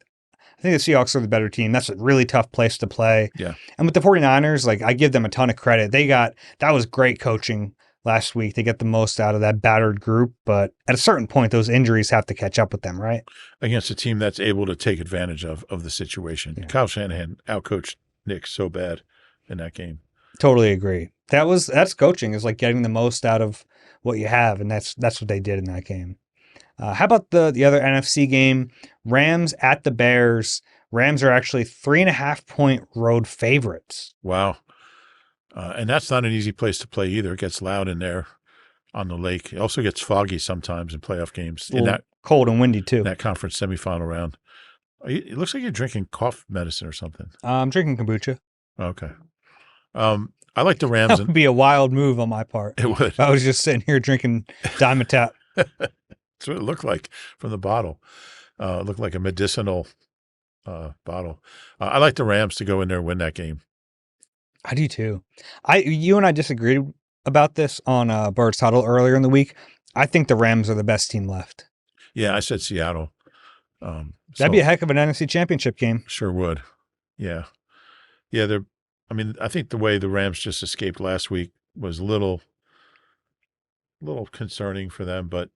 think the Seahawks are the better team. That's a really tough place to play. Yeah. And with the 49ers, like I give them a ton of credit. That was great coaching last week. They get the most out of that battered group, but at a certain point, those injuries have to catch up with them, right? Against a team that's able to take advantage of the situation. Yeah. Kyle Shanahan outcoached Nick so bad in that game. Totally agree. That's coaching, is like getting the most out of what you have, and that's what they did in that game. How about the other NFC game? Rams at the Bears. Rams are actually 3.5-point road favorites. Wow. And that's not an easy place to play either. It gets loud in there on the lake. It also gets foggy sometimes in playoff games. In that cold and windy too. That conference semifinal round. It looks like you're drinking cough medicine or something. I'm drinking kombucha. Okay. I like the Rams. That would be a wild move on my part. It would. If I was just sitting here drinking Dimetap. That's what it looked like from the bottle. It looked like a medicinal bottle. I like the Rams to go in there and win that game. I do too. You and I disagreed about this on Bird's Huddle earlier in the week. I think the Rams are the best team left. Yeah, I said Seattle. That'd be a heck of an NFC Championship game. Sure would. Yeah. Yeah, I think the way the Rams just escaped last week was a little concerning for them, but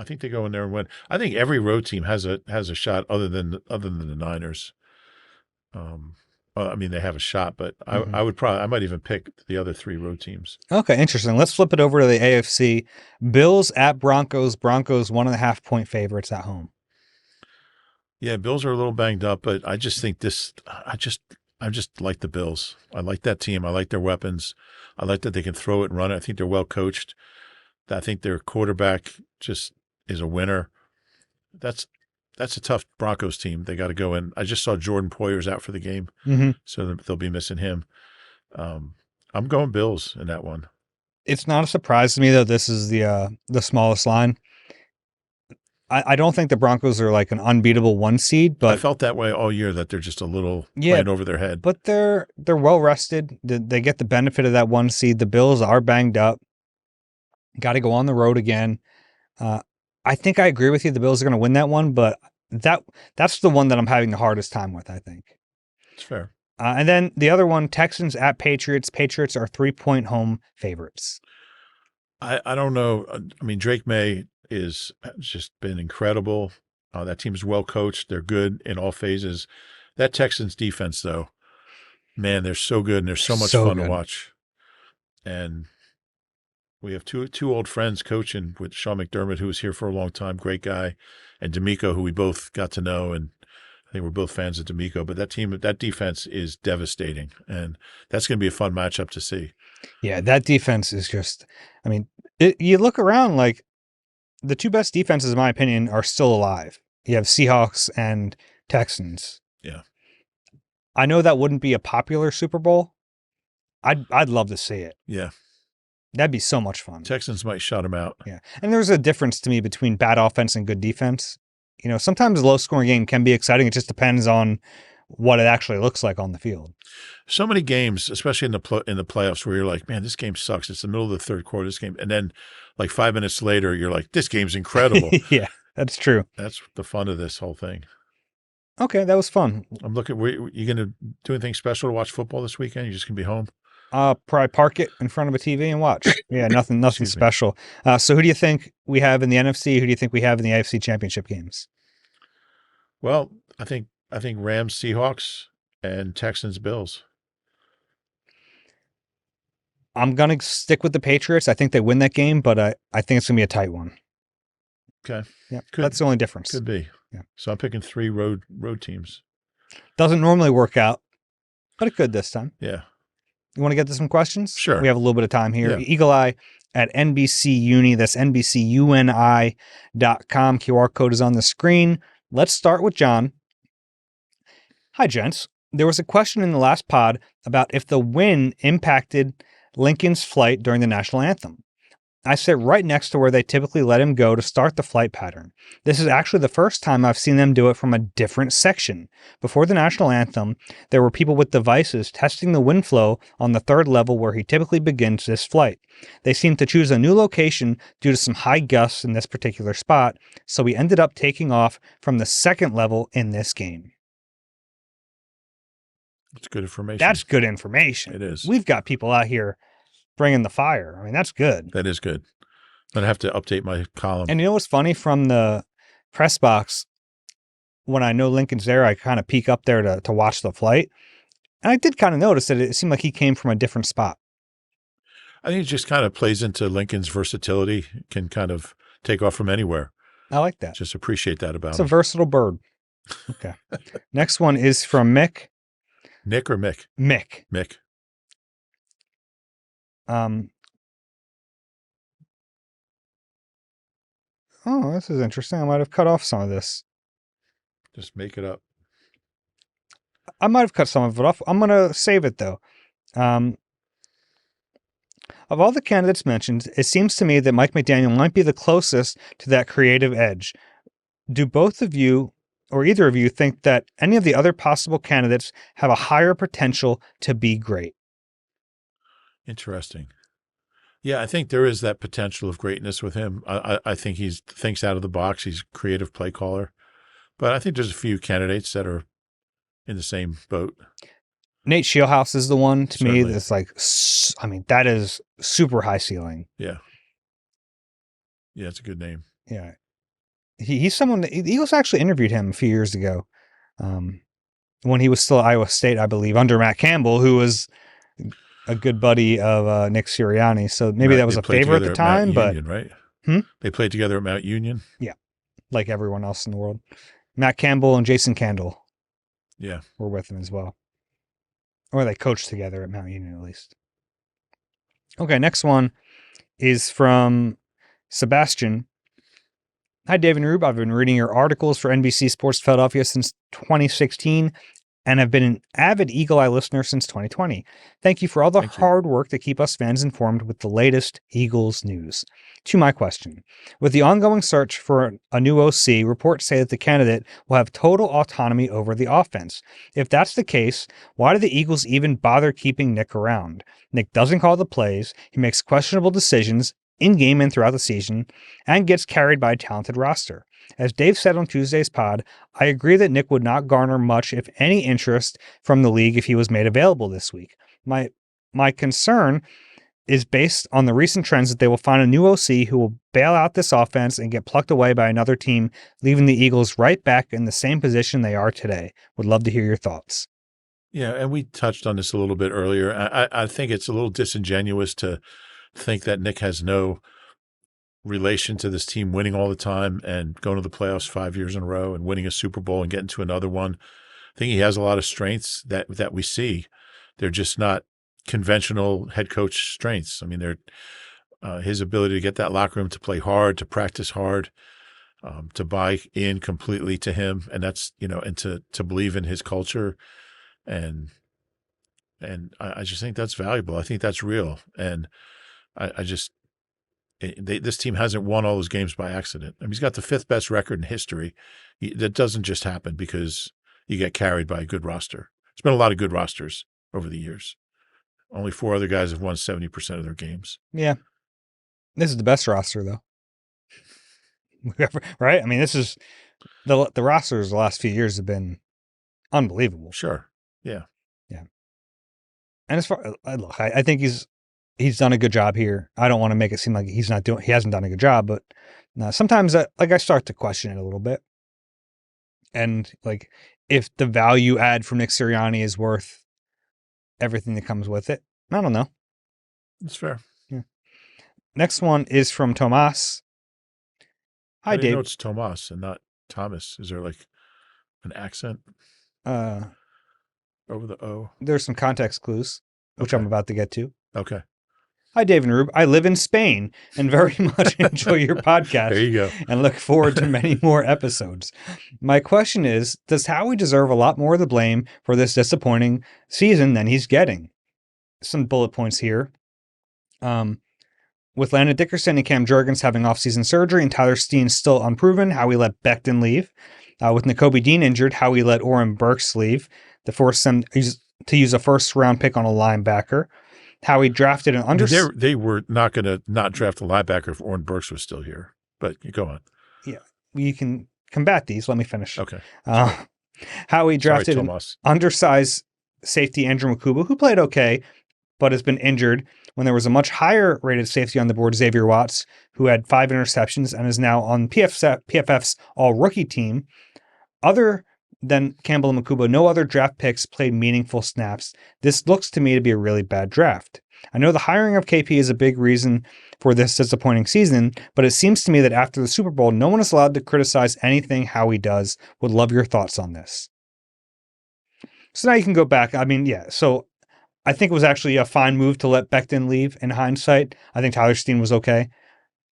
I think they go in there and win. I think every road team has a shot other than the Niners. I mean, they have a shot, but I might even pick the other three road teams. Okay, interesting. Let's flip it over to the AFC. Bills at Broncos. Broncos 1.5-point favorites at home. Yeah, Bills are a little banged up, but I just think I just like the Bills. I like that team. I like their weapons. I like that they can throw it and run it. I think they're well coached. I think their quarterback just is a winner. That's a tough Broncos team. They got to go in. I just saw Jordan Poyer's out for the game, so they'll be missing him. I'm going Bills in that one. It's not a surprise to me that this is the smallest line. I don't think the Broncos are like an unbeatable 1 seed, but I felt that way all year, that they're just a little playing over their head. But they're well rested. They get the benefit of that 1 seed. The Bills are banged up. Got to go on the road again. I think I agree with you. The Bills are going to win that one, but that's the one that I'm having the hardest time with, I think. It's fair. And then the other one, Texans at Patriots. Patriots are 3-point home favorites. I don't know. I mean, Drake May has just been incredible. That team is well coached. They're good in all phases. That Texans defense, though, man, they're so good, and they're so much fun to watch. And we have two old friends coaching with Sean McDermott, who was here for a long time, great guy, and D'Amico, who we both got to know, and I think we're both fans of D'Amico. But that defense is devastating, and that's going to be a fun matchup to see. Yeah, that defense is just, I mean, you look around, like, the two best defenses, in my opinion, are still alive. You have Seahawks and Texans. Yeah. I know that wouldn't be a popular Super Bowl. I'd love to see it. Yeah. That'd be so much fun. Texans might shut them out. Yeah. And there's a difference to me between bad offense and good defense. You know, sometimes a low-scoring game can be exciting. It just depends on what it actually looks like on the field. So many games, especially in the playoffs, where you're like, man, this game sucks. It's the middle of the third quarter, this game. And then like 5 minutes later, you're like, this game's incredible. Yeah, that's true. That's the fun of this whole thing. Okay, that was fun. I'm looking, you going to do anything special to watch football this weekend? You're just going to be home? Probably park it in front of a TV and watch. Yeah, nothing special. So who do you think we have in the NFC? Who do you think we have in the AFC Championship games? Well, I think Rams, Seahawks, and Texans, Bills. I'm going to stick with the Patriots. I think they win that game, but I think it's going to be a tight one. Okay. Yeah, that's the only difference. Could be. Yeah. So I'm picking 3 road teams. Doesn't normally work out, but it could this time. Yeah. You want to get to some questions? Sure. We have a little bit of time here. Yeah. Eagle Eye at NBC Uni. That's NBCUNI.com. QR code is on the screen. Let's start with John. Hi, gents. There was a question in the last pod about if the win impacted Lincoln's flight during the national anthem. I sit right next to where they typically let him go to start the flight pattern. This is actually the first time I've seen them do it from a different section. Before the national anthem, there were people with devices testing the wind flow on the third level where he typically begins this flight. They seemed to choose a new location due to some high gusts in this particular spot, so we ended up taking off from the second level in this game. That's good information. That's good information. It is. We've got people out here bringing the fire. I mean, that's good. That is good. I'm gonna have to update my column. And you know what's funny? From the press box, when I know Lincoln's there, I kind of peek up there to watch the flight. And I did kind of notice that it seemed like he came from a different spot. I think it just kind of plays into Lincoln's versatility, can kind of take off from anywhere. I like that. Just appreciate that about It's him. a versatile bird. Okay. Next one is from Mick. Nick or Mick? Mick. Mick. Oh, this is interesting. I might have cut off some of this. Just make it up. I might have cut some of it off. I'm going to save it, though. Of all the candidates mentioned, it seems to me that Mike McDaniel might be the closest to that creative edge. Do both of you, or either of you, think that any of the other possible candidates have a higher potential to be great? Interesting. Yeah, I think there is that potential of greatness with him. I think he thinks out of the box. He's a creative play caller. But I think there's a few candidates that are in the same boat. Nate Scheelhaase is the one to me Certainly. that's like, I mean, that is super high ceiling. Yeah. Yeah, it's a good name. Yeah. He's someone that the Eagles actually interviewed him a few years ago when he was still at Iowa State, I believe, under Matt Campbell, who was a good buddy of Nick Sirianni. So maybe that was a favor at the time, but Union, right? Hmm? They played together at Mount Union. Yeah, like everyone else in the world. Matt Campbell and Jason Candle, Yeah, were with him as well, or they coached together at Mount Union at least. Okay, next one is from Sebastian. Hi, Dave and Rube. I've been reading your articles for NBC Sports Philadelphia since 2016 and have been an avid Eagle Eye listener since 2020. Thank you for all the hard work to keep us fans informed with the latest Eagles news. To my question, with the ongoing search for a new OC, reports say that the candidate will have total autonomy over the offense. If that's the case, why do the Eagles even bother keeping Nick around? Nick doesn't call the plays, he makes questionable decisions in-game and throughout the season, and gets carried by a talented roster. As Dave said on Tuesday's pod, I agree that Nick would not garner much, if any, interest from the league if he was made available this week. My concern is based on the recent trends that they will find a new OC who will bail out this offense and get plucked away by another team, leaving the Eagles right back in the same position they are today. Would love to hear your thoughts. Yeah, and we touched on this a little bit earlier. I think it's a little disingenuous to think that Nick has no relation to this team winning all the time and going to the playoffs 5 years in a row and winning a Super Bowl and getting to another one. I think he has a lot of strengths that we see. They're just not conventional head coach strengths. I mean, they're his ability to get that locker room to play hard, to practice hard, to buy in completely to him, and that's and to believe in his culture, and I just think that's valuable. I think that's real, and this team hasn't won all those games by accident. I mean, he's got the 5th best record in history. That doesn't just happen because you get carried by a good roster. There's been a lot of good rosters over the years. Only 4 other guys have won 70% of their games. Yeah. This is the best roster, though. Right? I mean, this is the rosters the last few years have been unbelievable. Sure. Yeah. Yeah. And as far look, I think he's done a good job here. I don't want to make it seem like he hasn't done a good job, but sometimes I start to question it a little bit. And like, if the value add from Nick Sirianni is worth everything that comes with it, I don't know. That's fair. Yeah. Next one is from Tomas. Hi, Dave. know it's Tomas and not Thomas. Is there like an accent over the O? There's some context clues, which Okay. I'm about to get to. Okay. Hi, Dave and Rube. I live in Spain and very much enjoy your podcast. There you go. And look forward to many more episodes. My question is, does Howie deserve a lot more of the blame for this disappointing season than he's getting? Some bullet points here. With Landon Dickerson and Cam Jurgens having offseason surgery and Tyler Steen still unproven, Howie let Becton leave. With Nakobe Dean injured, Howie let Oren Burks leave to force them to use a first-round pick on a linebacker. Howie drafted an they were not going to not draft a linebacker if Oren Burks was still here. But you go on. Yeah, you can combat these. Let me finish. Okay. Howie drafted an undersized safety, Andrew Makuba, who played okay, but has been injured when there was a much higher rated safety on the board, Xavier Watts, who had 5 interceptions and is now on PFF's all-rookie team. Other than Campbell and Makuba, no other draft picks played meaningful snaps. This looks to me to be a really bad draft. I know the hiring of KP is a big reason for this disappointing season, but it seems to me that after the Super Bowl, no one is allowed to criticize anything Howie does. Would love your thoughts on this. So now you can go back. I mean, yeah, so I think it was actually a fine move to let Becton leave in hindsight. I think Tyler Steen was okay.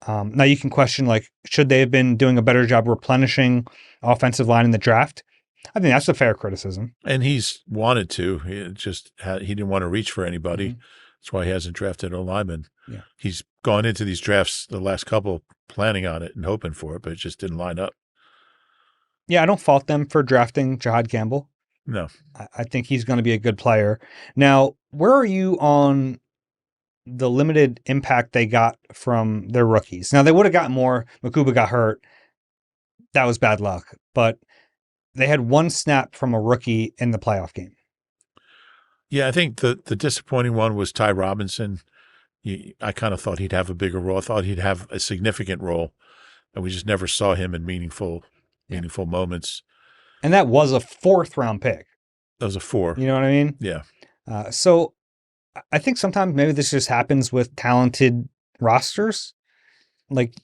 Now you can question, like, should they have been doing a better job replenishing offensive line in the draft? I think that's a fair criticism. And he's wanted to. He didn't want to reach for anybody. Mm-hmm. That's why he hasn't drafted a lineman. Yeah. He's gone into these drafts, the last couple, planning on it and hoping for it, but it just didn't line up. Yeah, I don't fault them for drafting Jahad Campbell. No. I think he's going to be a good player. Now, where are you on the limited impact they got from their rookies? Now, they would have gotten more. Makuba got hurt. That was bad luck. But they had 1 snap from a rookie in the playoff game. Yeah, I think the disappointing one was Ty Robinson. I kind of thought he'd have a bigger role. I thought he'd have a significant role, and we just never saw him in meaningful moments. And that was a 4th-round pick. That was a 4. You know what I mean? Yeah. So I think sometimes maybe this just happens with talented rosters. Like,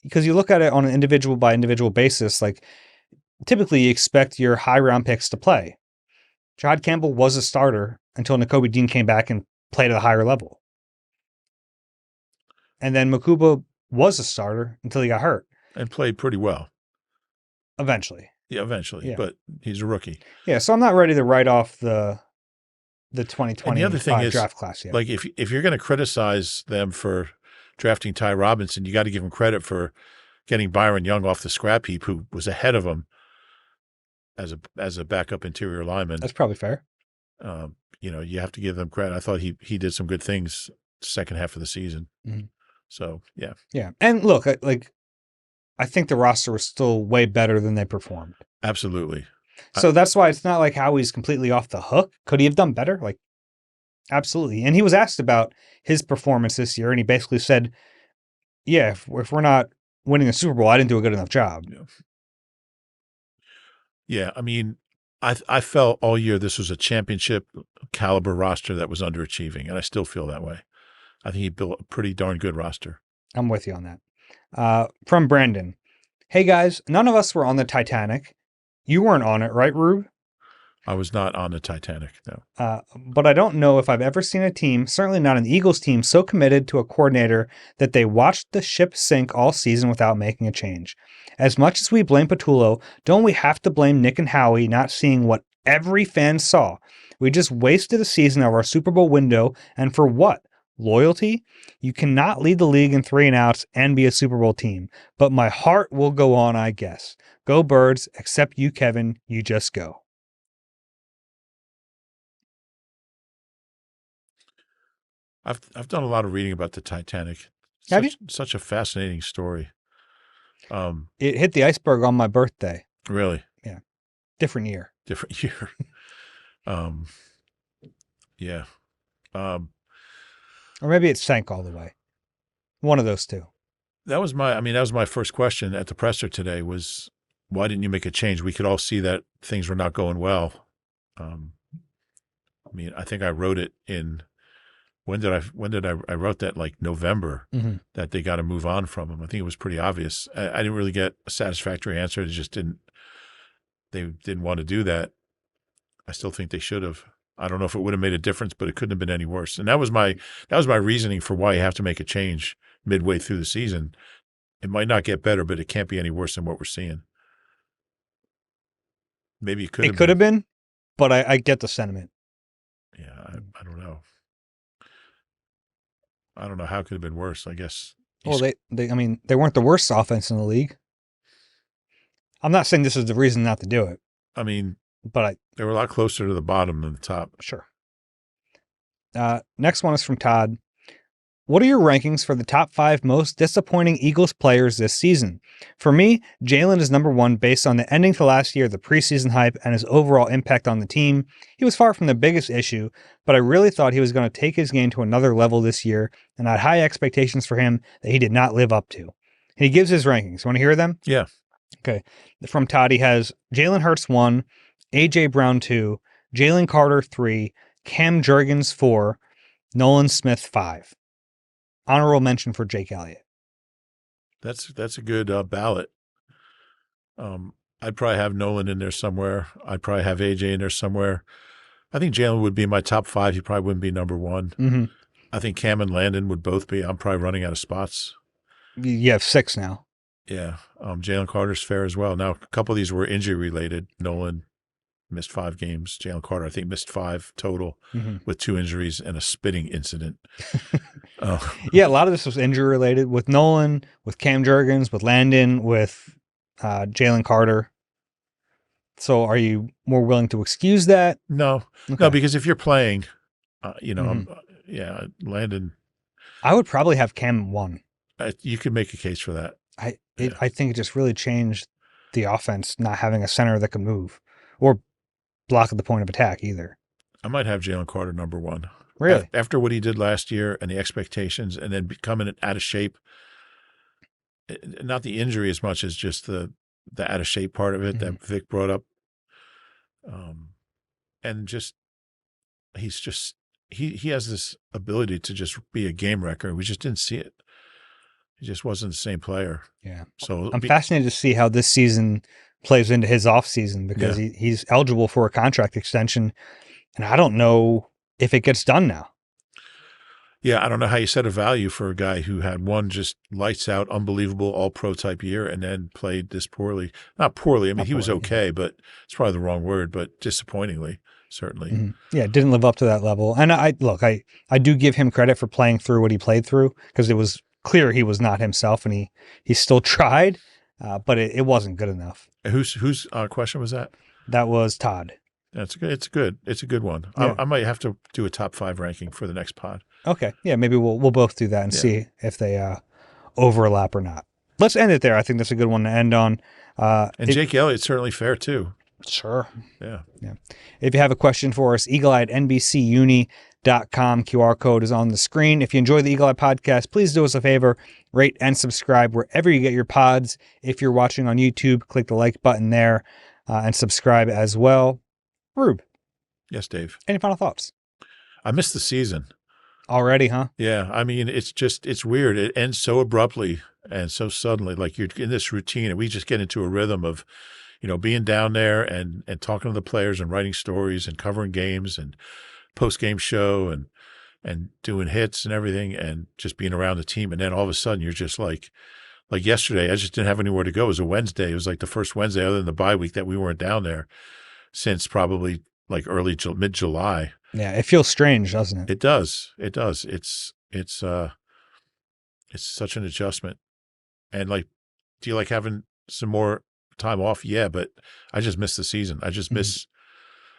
because you look at it on an individual by individual basis, like typically you expect your high round picks to play. Jahad Campbell was a starter until Nakobe Dean came back and played at a higher level. And then Makuba was a starter until he got hurt. And played pretty well. Eventually. Yeah, eventually. Yeah. But he's a rookie. Yeah, so I'm not ready to write off the 2025 and the other thing is, draft class yet. Like if you're going to criticize them for drafting Ty Robinson, you got to give him credit for getting Byron Young off the scrap heap, who was ahead of him as a backup interior lineman. That's probably fair. You have to give them credit. I thought he did some good things second half of the season. Mm-hmm. So, yeah. Yeah. And look, I think the roster was still way better than they performed. Absolutely. So that's why it's not like Howie's completely off the hook. Could he have done better? Like, absolutely. And he was asked about his performance this year, and he basically said, yeah, if we're not winning the Super Bowl, I didn't do a good enough job. Yeah, I mean, I felt all year this was a championship caliber roster that was underachieving, and I still feel that way. I think he built a pretty darn good roster. I'm with you on that. From Brandon. Hey, guys, none of us were on the Titanic. You weren't on it, right, Rube? I was not on the Titanic, no. But I don't know if I've ever seen a team, certainly not an Eagles team, so committed to a coordinator that they watched the ship sink all season without making a change. As much as we blame Patullo, don't we have to blame Nick and Howie not seeing what every fan saw? We just wasted a season of our Super Bowl window, and for what? Loyalty? You cannot lead the league in 3 and outs and be a Super Bowl team. But my heart will go on, I guess. Go Birds, except you, Kevin. You just go. I've done a lot of reading about the Titanic. Have you? Such a fascinating story. It hit the iceberg on my birthday. Really? Yeah. Different year. Yeah. Or maybe it sank all the way. One of those two. That was my first question at the presser today was, why didn't you make a change? We could all see that things were not going well. I think I wrote it in, when did I wrote that, like November, that they got to move on from him. I think it was pretty obvious. I didn't really get a satisfactory answer. They didn't want to do that. I still think they should have. I don't know if it would have made a difference, but it couldn't have been any worse. And that was my reasoning for why you have to make a change midway through the season. It might not get better, but it can't be any worse than what we're seeing. Maybe it could have been, but I get the sentiment. Yeah, I don't know. I don't know how it could have been worse. I guess. Well, they weren't the worst offense in the league. I'm not saying this is the reason not to do it. I mean, but they were a lot closer to the bottom than the top. Sure. Next one is from Todd. What are your rankings for the top 5 most disappointing Eagles players this season? For me, Jalen is number 1 based on the ending to last year, the preseason hype, and his overall impact on the team. He was far from the biggest issue, but I really thought he was going to take his game to another level this year, and I had high expectations for him that he did not live up to. And he gives his rankings. Want to hear them? Yeah. Okay. From Todd, he has Jalen Hurts 1, A.J. Brown 2, Jalen Carter 3, Cam Jurgens 4, Nolan Smith 5. Honorable mention for Jake Elliott. That's a good ballot. I'd probably have Nolan in there somewhere. I'd probably have AJ in there somewhere. I think Jalen would be in my top 5. He probably wouldn't be number 1. Mm-hmm. I think Cam and Landon would both be. I'm probably running out of spots. You have 6 now. Yeah. Jalen Carter's fair as well. Now, a couple of these were injury related. Nolan missed 5 games. Jalen Carter, I think, missed 5 total with 2 injuries and a spitting incident. Yeah, a lot of this was injury related with Nolan, with Cam Jurgens, with Landon, with Jalen Carter. So are you more willing to excuse that? No, Okay. No, because if you're playing, Landon. I would probably have Cam 1. You could make a case for that. I think it just really changed the offense, not having a center that could move or block at the point of attack either. I might have Jalen Carter number 1. Really? After what he did last year and the expectations and then becoming out of shape, not the injury as much as just the out of shape part of it that Vic brought up. And just, he has this ability to just be a game wrecker. We just didn't see it. He just wasn't the same player. Yeah. So I'm fascinated to see how this season plays into his offseason because he's eligible for a contract extension. And I don't know if it gets done now. Yeah, I don't know how you set a value for a guy who had one just lights out, unbelievable all-pro type year and then played this poorly. Not poorly. I mean, he was okay, but it's probably the wrong word, but disappointingly, certainly. Yeah, didn't live up to that level. And I do give him credit for playing through what he played through because it was clear he was not himself and he still tried, but it wasn't good enough. Whose question was that? That was Todd. That's good. It's a good one. Yeah. I might have to do a top 5 ranking for the next pod. Okay. Yeah, maybe we'll both do that and see if they overlap or not. Let's end it there. I think that's a good one to end on. And Jake Elliott's certainly fair too. Sure. Yeah. If you have a question for us, eagle-eye@nbcuni.com. QR code is on the screen. If you enjoy the Eagle Eye podcast, please do us a favor, rate and subscribe wherever you get your pods. If you're watching on YouTube, click the like button there and subscribe as well. Rube. Yes, Dave. Any final thoughts? I missed the season. Already, huh? Yeah. I mean, it's weird. It ends so abruptly and so suddenly, like you're in this routine and we just get into a rhythm of, being down there and talking to the players and writing stories and covering games and post-game show and doing hits and everything and just being around the team. And then all of a sudden you're just like yesterday, I just didn't have anywhere to go. It was a Wednesday. It was like the first Wednesday other than the bye week that we weren't down there since probably like mid-July. Yeah, it feels strange, doesn't it? It does. It's such an adjustment. And do you like having some more time off? Yeah, but I just miss the season. I just miss,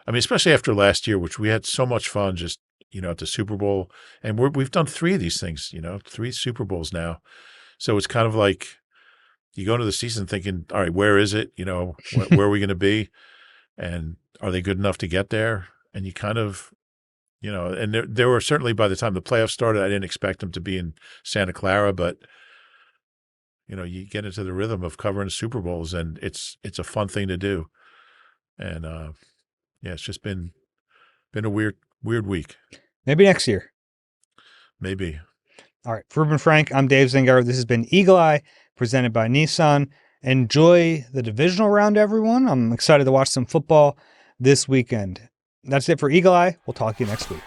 especially after last year, which we had so much fun just, at the Super Bowl. And we've done 3 of these things, 3 Super Bowls now. So it's kind of like you go into the season thinking, all right, where is it? Where are we going to be? And are they good enough to get there? And you kind of, and there were certainly by the time the playoffs started, I didn't expect them to be in Santa Clara, but you get into the rhythm of covering Super Bowls and it's a fun thing to do. And it's just been a weird week. Maybe next year. Maybe. All right. For Reuben Frank, I'm Dave Zangaro. This has been Eagle Eye presented by Nissan. Enjoy the divisional round, everyone. I'm excited to watch some football this weekend. That's it for Eagle Eye. We'll talk to you next week.